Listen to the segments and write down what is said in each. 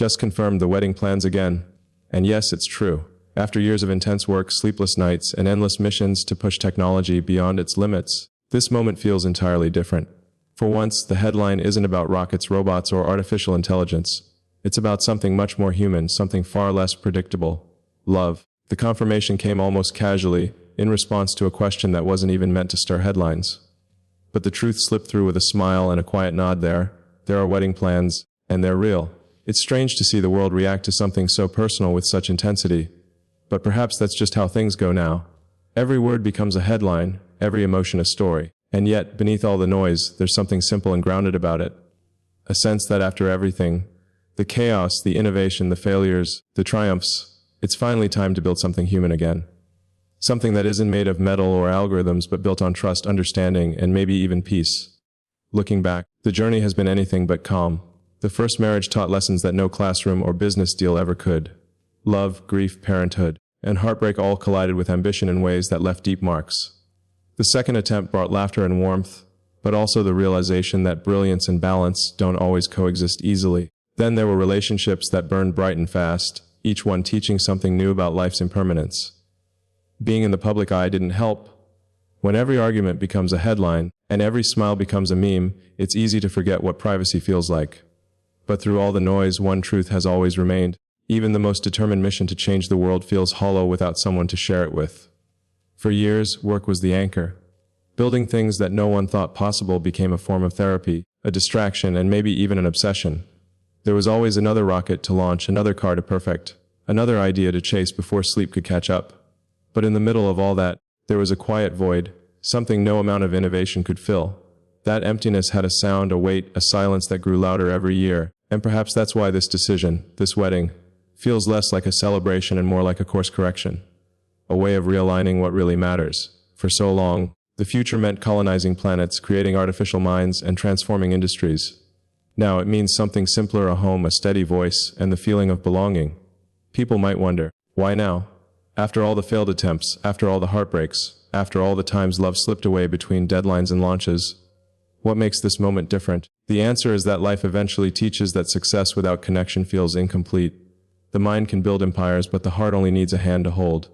just confirmed the wedding plans again. And yes, it's true. After years of intense work, sleepless nights, and endless missions to push technology beyond its limits, this moment feels entirely different. For once, the headline isn't about rockets, robots, or artificial intelligence. It's about something much more human, something far less predictable. Love. The confirmation came almost casually, in response to a question that wasn't even meant to stir headlines. But the truth slipped through with a smile and a quiet nod there. There are wedding plans, and they're real. It's strange to see the world react to something so personal with such intensity. But perhaps that's just how things go now. Every word becomes a headline, every emotion a story. And yet, beneath all the noise, there's something simple and grounded about it. A sense that after everything, the chaos, the innovation, the failures, the triumphs, it's finally time to build something human again. Something that isn't made of metal or algorithms but built on trust, understanding, and maybe even peace. Looking back, the journey has been anything but calm. The first marriage taught lessons that no classroom or business deal ever could. Love, grief, parenthood, and heartbreak all collided with ambition in ways that left deep marks. The second attempt brought laughter and warmth, but also the realization that brilliance and balance don't always coexist easily. Then there were relationships that burned bright and fast, each one teaching something new about life's impermanence. Being in the public eye didn't help. When every argument becomes a headline, and every smile becomes a meme, it's easy to forget what privacy feels like. But through all the noise, one truth has always remained. Even the most determined mission to change the world feels hollow without someone to share it with. For years, work was the anchor. Building things that no one thought possible became a form of therapy, a distraction, and maybe even an obsession. There was always another rocket to launch, another car to perfect, another idea to chase before sleep could catch up. But in the middle of all that, there was a quiet void, something no amount of innovation could fill. That emptiness had a sound, a weight, a silence that grew louder every year. And perhaps that's why this decision, this wedding, feels less like a celebration and more like a course correction. A way of realigning what really matters. For so long, the future meant colonizing planets, creating artificial minds, and transforming industries. Now it means something simpler, a home, a steady voice, and the feeling of belonging. People might wonder, why now? After all the failed attempts, after all the heartbreaks, after all the times love slipped away between deadlines and launches, what makes this moment different? The answer is that life eventually teaches that success without connection feels incomplete. The mind can build empires, but the heart only needs a hand to hold.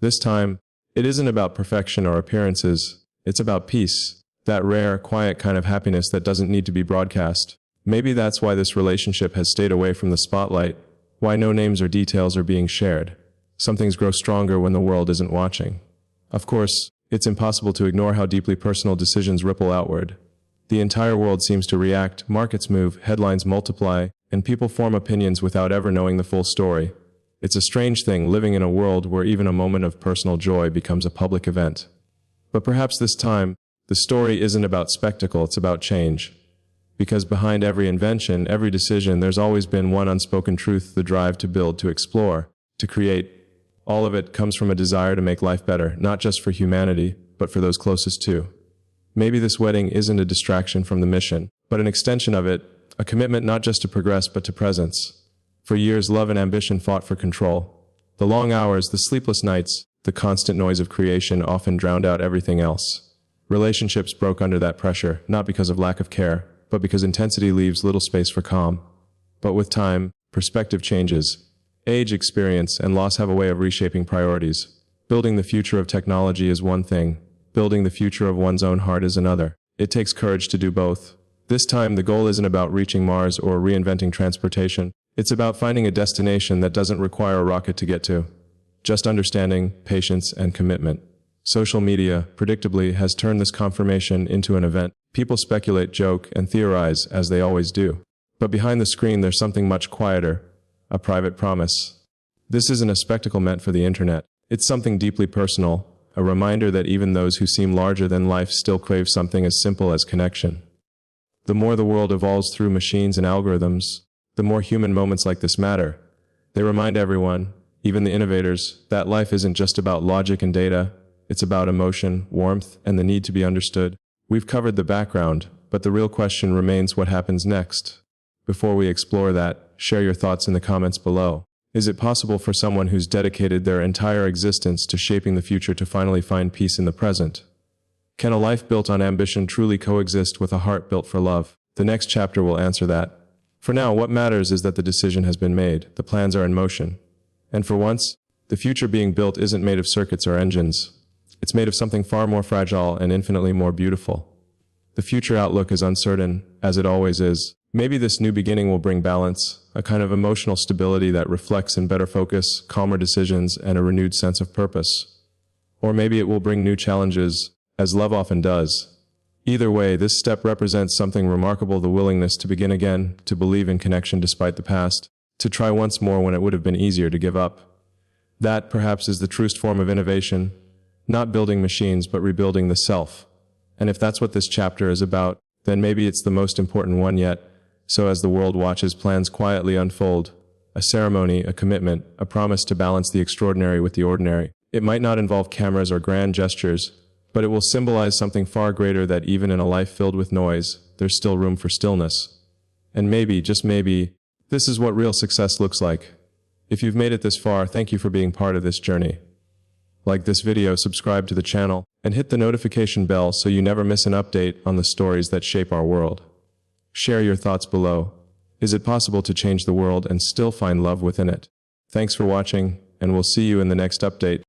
This time, it isn't about perfection or appearances. It's about peace. That rare, quiet kind of happiness that doesn't need to be broadcast. Maybe that's why this relationship has stayed away from the spotlight. Why no names or details are being shared. Some things grow stronger when the world isn't watching. Of course, it's impossible to ignore how deeply personal decisions ripple outward. The entire world seems to react, markets move, headlines multiply, and people form opinions without ever knowing the full story. It's a strange thing living in a world where even a moment of personal joy becomes a public event. But perhaps this time, the story isn't about spectacle, it's about change. Because behind every invention, every decision, there's always been one unspoken truth, the drive to build, to explore, to create. All of it comes from a desire to make life better, not just for humanity, but for those closest to. Maybe this wedding isn't a distraction from the mission, but an extension of it, a commitment not just to progress but to presence. For years, love and ambition fought for control. The long hours, the sleepless nights, the constant noise of creation often drowned out everything else. Relationships broke under that pressure, not because of lack of care, but because intensity leaves little space for calm. But with time, perspective changes. Age, experience, and loss have a way of reshaping priorities. Building the future of technology is one thing. Building the future of one's own heart is another. It takes courage to do both. This time, the goal isn't about reaching Mars or reinventing transportation. It's about finding a destination that doesn't require a rocket to get to. Just understanding, patience, and commitment. Social media, predictably, has turned this confirmation into an event. People speculate, joke, and theorize, as they always do. But behind the screen, there's something much quieter. A private promise. This isn't a spectacle meant for the internet. It's something deeply personal. A reminder that even those who seem larger than life still crave something as simple as connection. The more the world evolves through machines and algorithms, the more human moments like this matter. They remind everyone, even the innovators, that life isn't just about logic and data. It's about emotion, warmth, and the need to be understood. We've covered the background, but the real question remains, what happens next? Before we explore that, share your thoughts in the comments below. Is it possible for someone who's dedicated their entire existence to shaping the future to finally find peace in the present? Can a life built on ambition truly coexist with a heart built for love? The next chapter will answer that. For now, what matters is that the decision has been made, the plans are in motion. And for once, the future being built isn't made of circuits or engines. It's made of something far more fragile and infinitely more beautiful. The future outlook is uncertain, as it always is. Maybe this new beginning will bring balance, a kind of emotional stability that reflects in better focus, calmer decisions, and a renewed sense of purpose. Or maybe it will bring new challenges, as love often does. Either way, this step represents something remarkable: the willingness to begin again, to believe in connection despite the past, to try once more when it would have been easier to give up. That, perhaps, is the truest form of innovation, not building machines but rebuilding the self. And if that's what this chapter is about, then maybe it's the most important one yet. So as the world watches plans quietly unfold, a ceremony, a commitment, a promise to balance the extraordinary with the ordinary, it might not involve cameras or grand gestures, but it will symbolize something far greater: that even in a life filled with noise, there's still room for stillness. And maybe, just maybe, this is what real success looks like. If you've made it this far, thank you for being part of this journey. Like this video, subscribe to the channel, and hit the notification bell so you never miss an update on the stories that shape our world. Share your thoughts below. Is it possible to change the world and still find love within it? Thanks for watching, and we'll see you in the next update.